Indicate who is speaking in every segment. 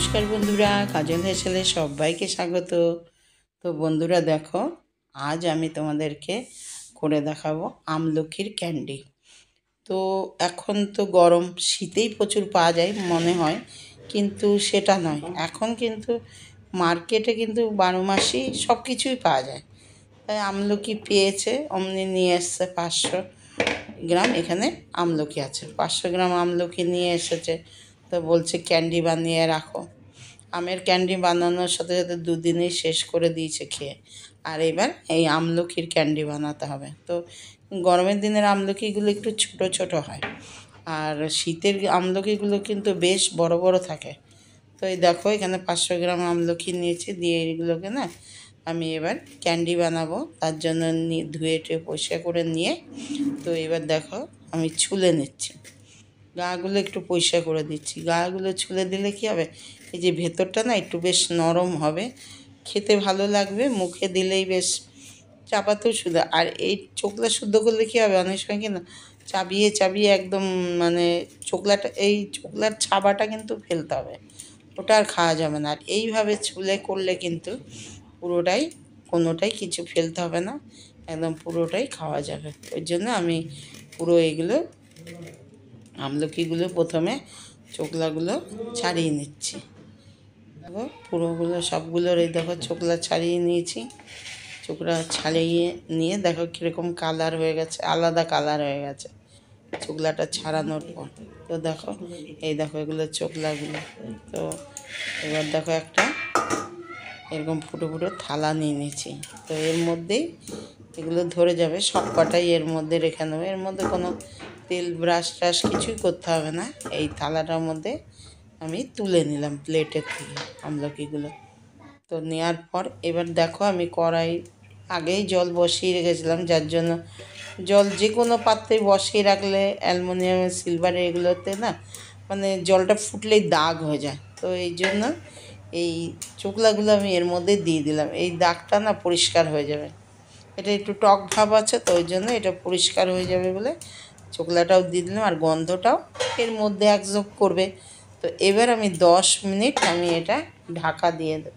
Speaker 1: নমস্কার বন্ধুরা, কাজল হেসেলে সবাইকে স্বাগত। তো বন্ধুরা দেখো, আজ আমি তোমাদেরকে করে দেখাবো আমলকির ক্যান্ডি। তো এখন তো গরম, শীতেই প্রচুর পাওয়া যায় মনে হয়, কিন্তু সেটা নয়। এখন কিন্তু মার্কেটে কিন্তু 12 মাসই সব কিছুই পাওয়া যায়। তাই আমলকি পেয়েছে, অমনি নিয়ে এসছে 500 গ্রাম। এখানে আমলকি আছে, 500 গ্রাম আমলকি নিয়ে এসেছে। তো বলছে ক্যান্ডি বানিয়ে রাখো। আমের ক্যান্ডি বানানোর সাথে সাথে দুদিনেই শেষ করে দিয়েছে খেয়ে। আর এবার এই আমলকির ক্যান্ডি বানাতে হবে। তো গরমের দিনের আমলকিগুলো একটু ছোট ছোট হয়, আর শীতের আমলকিগুলো কিন্তু বেশ বড় বড় থাকে। তো এই দেখো, এখানে 500 গ্রাম আমলকি নিয়েছি, দিয়ে এগুলোকে না আমি এবার ক্যান্ডি বানাবো। তার জন্য ধুয়ে টুয়ে পরিষ্কার করে নিয়ে, তো এবার দেখো আমি ছুলে নিচ্ছি। গাগুলো একটু পরিষ্কার করে দিচ্ছি। গাগুলো ছুলে দিলে কী হবে, এই যে ভেতরটা না একটু বেশ নরম হবে, খেতে ভালো লাগবে, মুখে দিলেই বেশ চাপাতেও শুদ্ধ। আর এই চোকলা শুদ্ধ করলে কী হবে, অনেক সময় কিন্তু চাবিয়ে চাবিয়ে একদম মানে এই চোকলার ছাবাটা কিন্তু ফেলতে হবে, ওটা আর খাওয়া যাবে না। আর এইভাবে ছুলে করলে কিন্তু পুরোটাই, কোনোটাই কিছু ফেলতে হবে না, একদম পুরোটাই খাওয়া যাবে। ওই জন্য আমি পুরো এগুলো আমলকিগুলো প্রথমে চোকলাগুলো ছাড়িয়ে নিচ্ছি। দেখো পুরোগুলো সবগুলোর এই দেখো চোকলা ছাড়িয়ে নিয়েছি। চোকলা ছাড়িয়ে নিয়ে দেখো কীরকম কালার হয়ে গেছে, আলাদা কালার হয়ে গেছে চোকলাটা ছাড়ানোর পর। তো দেখো এই দেখো এগুলো চোকলাগুলো। তো এবার দেখো একটা এরকম ফুটো ফুটো থালা নিয়ে নিয়েছি। তো এর মধ্যেই এগুলো ধরে যাবে, সব কটাই এর মধ্যে রেখে নেবো। এর মধ্যে কোনো তেল ব্রাশ ট্রাশ কিছুই করতে হবে না। এই থালাটার মধ্যে আমি তুলে নিলাম প্লেটের থেকে আমলকিগুলো। তো নেওয়ার পর এবার দেখো আমি কড়াই আগেই জল বসিয়ে রেখেছিলাম, যার জন্য জল যে কোনো পাত্রে বসিয়ে রাখলে অ্যালুমিনিয়ামের সিলভারে এগুলোতে না মানে জলটা ফুটলেই দাগ হয়ে যায়। তো এই জন্য এই চোকলাগুলো আমি এর মধ্যে দিয়ে দিলাম। এই দাগটা না পরিষ্কার হয়ে যাবে, এটা একটু টক ভাব আছে, তো ওই জন্য এটা পরিষ্কার হয়ে যাবে বলে চোকলাটাও দিয়ে দিলাম, আর গন্ধটাও এর মধ্যে অ্যাবজর্ব করবে। তো এবার আমি 10 মিনিট আমি এটা ঢাকা দিয়ে দেব।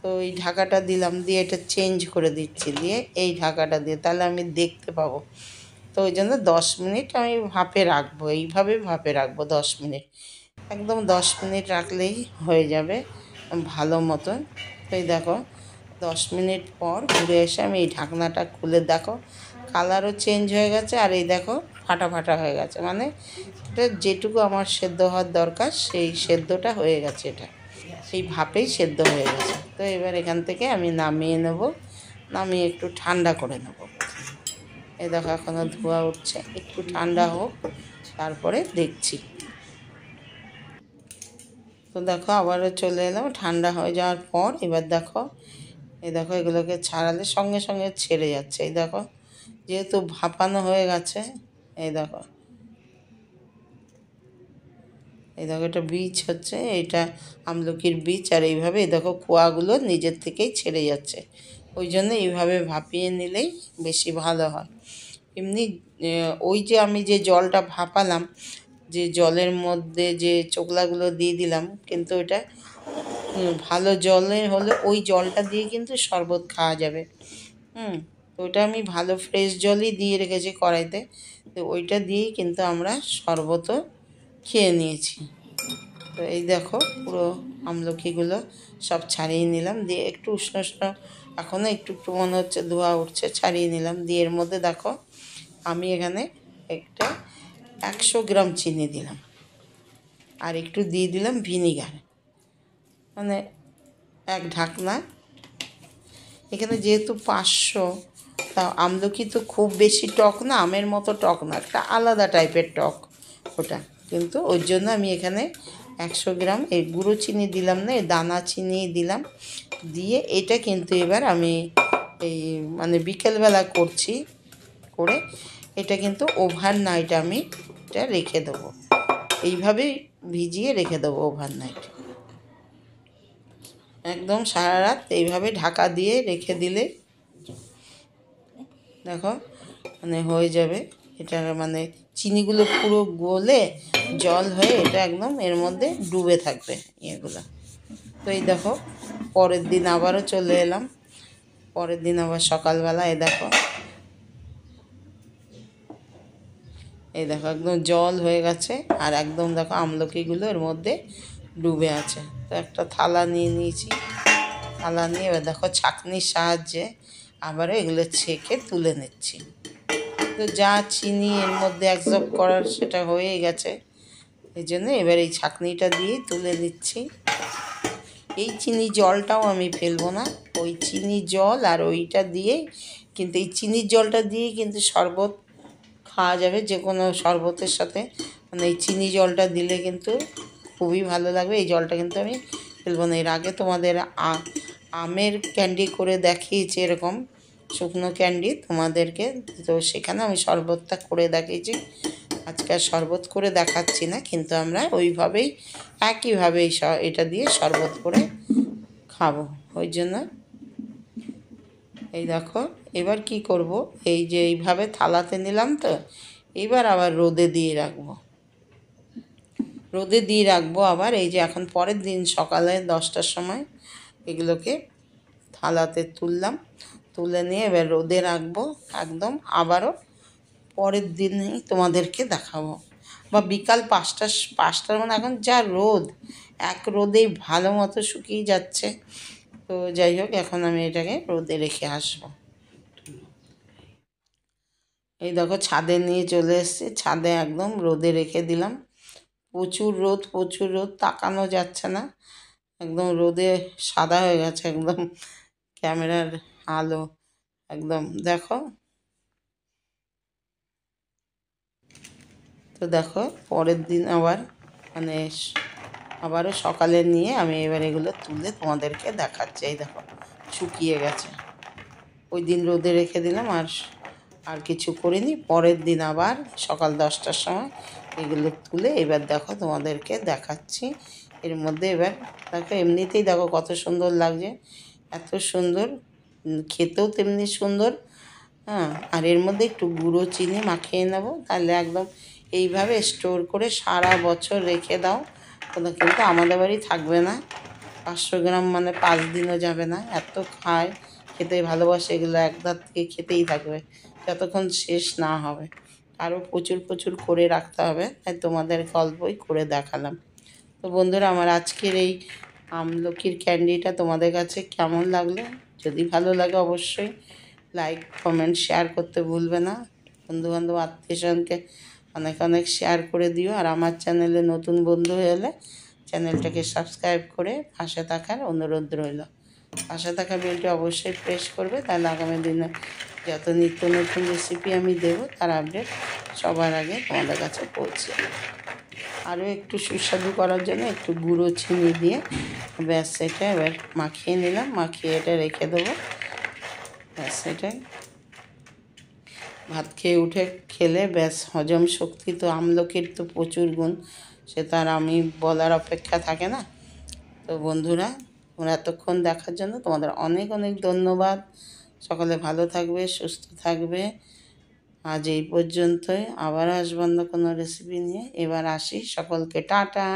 Speaker 1: তো এই ঢাকাটা দিলাম, দিয়ে এটা চেঞ্জ করে দিচ্ছি, দিয়ে এই ঢাকাটা দিয়ে তাহলে আমি দেখতে পাবো। তো ওই জন্য 10 মিনিট আমি ভাপে রাখবো, এইভাবে ভাপে রাখবো 10 মিনিট। একদম 10 মিনিট রাখলেই হয়ে যাবে ভালো মতন। তো এই দেখো 10 মিনিট পর ঘুরে এসে আমি এই ঢাকনাটা খুলে দেখো কালারও চেঞ্জ হয়ে গেছে, আর এই দেখো ফাটা ফাটা হয়ে গেছে, মানে এটা যেটুকু আমার সেদ্ধ হওয়ার দরকার সেই সেদ্ধটা হয়ে গেছে, এটা সেই ভাপেই সেদ্ধ হয়ে গেছে। তো এবার এখান থেকে আমি নামিয়ে নেব, নামিয়ে একটু ঠান্ডা করে নেব। এই দেখো এখনও ধোঁয়া উঠছে, একটু ঠান্ডা হোক তারপরে দেখছি। তো দেখো আবারও চলে এলাম ঠান্ডা হয়ে যাওয়ার পর। এবার দেখো এই দেখো এগুলোকে ছাড়ালে সঙ্গে সঙ্গে ছেড়ে যাচ্ছে। এই দেখো যেহেতু ভাপানো হয়ে গেছে, এই দেখো এই দেখো এটা বীজ হচ্ছে, এটা আমলকির বীজ। আর এইভাবে এই দেখো কোয়াগুলো নিজের থেকেই ছেড়ে যাচ্ছে। ওই জন্য এইভাবে ভাপিয়ে নিলেই বেশি ভালো হয়। এমনি ওই যে আমি যে জলটা ভাপালাম, যে জলের মধ্যে যে চোকলাগুলো দিয়ে দিলাম, কিন্তু এটা ভালো জলে হলে ওই জলটা দিয়ে কিন্তু শরবত খাওয়া যাবে। তো ওইটা আমি ভালো ফ্রেশ জলই দিয়ে রেখেছি কড়াইতে, তো ওইটা দিয়েই কিন্তু আমরা শরবতও খেয়ে নিয়েছি। তো এই দেখো পুরো আমলকিগুলো সব ছাড়িয়ে নিলাম, দিয়ে একটু উষ্ণ উষ্ণ এখনও একটু একটু মনে হচ্ছে ধোঁয়া উঠছে, ছাড়িয়ে নিলাম। দিয়ে এর মধ্যে দেখো আমি এখানে একটা 100 গ্রাম চিনি দিলাম, আর একটু দিয়ে দিলাম ভিনিগার, মানে এক ঢাকনা। এখানে যেহেতু 500, তা আমলকি তো খুব বেশি টক না, আমের মতো টক না, একটা আলাদা টাইপের টক ওটা, কিন্তু ওই জন্য আমি এখানে 100 গ্রাম এই গুঁড়ো চিনি দিলাম না, এই দানা চিনি দিলাম। দিয়ে এটা কিন্তু এবার আমি এই মানে বিকেলবেলা করছি, করে এটা কিন্তু ওভারনাইট আমি এটা রেখে দেবো, এইভাবেই ভিজিয়ে রেখে দেবো ওভারনাইট। একদম সারা রাত এইভাবে ঢাকা দিয়ে রেখে দিলে দেখো মানে হয়ে যাবে। এটা মানে চিনিগুলো পুরো গলে জল হয়ে এটা একদম এর মধ্যে ডুবে থাকবে ইয়েগুলো। তো এই দেখো পরের দিন আবারও চলে এলাম। পরের দিন আবার সকালবেলা এই দেখো একদম জল হয়ে গেছে, আর একদম দেখো আমলকিগুলো এর মধ্যে ডুবে আছে। তো একটা থালা নিয়ে নিয়েছি, থালা নিয়ে এবার দেখো ছাঁকনির সাহায্যে আবারও এগুলো ছেঁকে তুলে নিচ্ছি। তো যা চিনি এর মধ্যে অ্যাবজর্ব করার সেটা হয়েই গেছে, এই জন্য এবার এই ছাঁকনিটা দিয়ে তুলে নিচ্ছি। এই চিনি জলটাও আমি ফেলবো না, ওই চিনি জল আর ওইটা দিয়েই কিন্তু এই চিনির জলটা দিয়েই কিন্তু শরবত খাওয়া যাবে, যে কোনো শরবতের সাথে। মানে এই চিনি জলটা দিলে কিন্তু খুবই ভালো লাগবে। এই জলটা কিন্তু আমি ফেলবো না। এর আগে তোমাদের আমের ক্যান্ডি করে দেখিয়েছি, এরকম শুকনো ক্যান্ডি তোমাদেরকে, তো সেখানে আমি শরবতটা করে দেখিয়েছি। আজকে আর শরবত করে দেখাচ্ছি না, কিন্তু আমরা ওইভাবেই একইভাবেই এটা দিয়ে শরবত করে খাবো। ওই জন্য এই দেখো এবার কি করব, এই যে এইভাবে থালাতে নিলাম, তো এবার আবার রোদে দিয়ে রাখবো। রোদে দিয়ে রাখবো আবার। এই যে এখন পরের দিন সকালে 10টার সময় এগুলোকে থালাতে তুললাম, তুলে নিয়ে এবার রোদে রাখবো একদম। আবারও পরের দিনই তোমাদেরকে দেখাবো, বা বিকাল 5টার মানে এখন যা রোদ, এক রোদেই ভালো মতো শুকিয়ে যাচ্ছে। তো যাই হোক, এখন আমি এটাকে রোদে রেখে আসবো। এই দেখো ছাদে নিয়ে চলে এসেছি, ছাদে একদম রোদে রেখে দিলাম। প্রচুর রোদ, তাকানো যাচ্ছে না, একদম রোদে সাদা হয়ে গেছে একদম ক্যামেরার আলো, একদম দেখো। তো দেখো পরের দিন আবার মানে আবারও সকালে নিয়ে আমি এবার এগুলো তুলে তোমাদেরকে দেখাচ্ছি। এই দেখো শুকিয়ে গেছে, ওই দিন রোদে রেখে দিলাম, আর কিছু করিনি। পরের দিন আবার সকাল 10টার সময় এগুলো তুলে এবার দেখো তোমাদেরকে দেখাচ্ছি। এর মধ্যে এবার দেখো এমনিতেই দেখো কত সুন্দর লাগছে, এত সুন্দর, খেতেও তেমনি সুন্দর। হ্যাঁ, আর এর মধ্যে একটু গুঁড়ো চিনি মাখিয়ে নেব, তাহলে একদম এইভাবে স্টোর করে সারা বছর রেখে দাও, কিন্তু আমাদের বাড়ি থাকবে না। 500 গ্রাম মানে 5 দিনও যাবে না, এত খায়, খেতে ভালোবাসে এগুলো, একধার থেকে খেতেই থাকবে যতক্ষণ শেষ না হবে। আরও প্রচুর করে রাখতে হবে, তাই তোমাদের অল্পই করে দেখালাম। তো বন্ধুরা, আমার আজকের এই আমলকির ক্যান্ডিটা তোমাদের কাছে কেমন লাগলো? যদি ভালো লাগে অবশ্যই লাইক কমেন্ট শেয়ার করতে ভুলবে না। বন্ধুবান্ধব আত্মীয়স্বজনকে অনেক শেয়ার করে দিও। আর আমার চ্যানেলে নতুন বন্ধু হয়ে এলে চ্যানেলটাকে সাবস্ক্রাইব করে পাশে থাকার অনুরোধ রইল। পাশে থাকা বেলটি অবশ্যই প্রেস করবে, তাহলে আগামী দিনে যত নিত্য নতুন রেসিপি আমি দেবো তার আপডেট সবার আগে তোমাদের কাছে পৌঁছে যাবে। আরও একটু সুস্বাদু করার জন্য একটু গুঁড়ো চিনি দিয়ে ব্যাস এটা এবার মাখিয়ে নিলাম, মাখিয়ে এটা রেখে দেবো। ব্যাস এটাই ভাত খেয়ে উঠে খেলে ব্যাস হজম শক্তি, তো আমলকির তো প্রচুর গুণ, সে তার আমি বলার অপেক্ষা থাকে না। তো বন্ধুরা, তোমরা এতক্ষণ দেখার জন্য তোমাদের অনেক ধন্যবাদ। সকলে ভালো থাকবে, সুস্থ থাকবে। আজ এই পর্যন্তই, আবার আসবো অন্য কোনো রেসিপি নিয়ে। এবার আসি, সকলকে টাটা।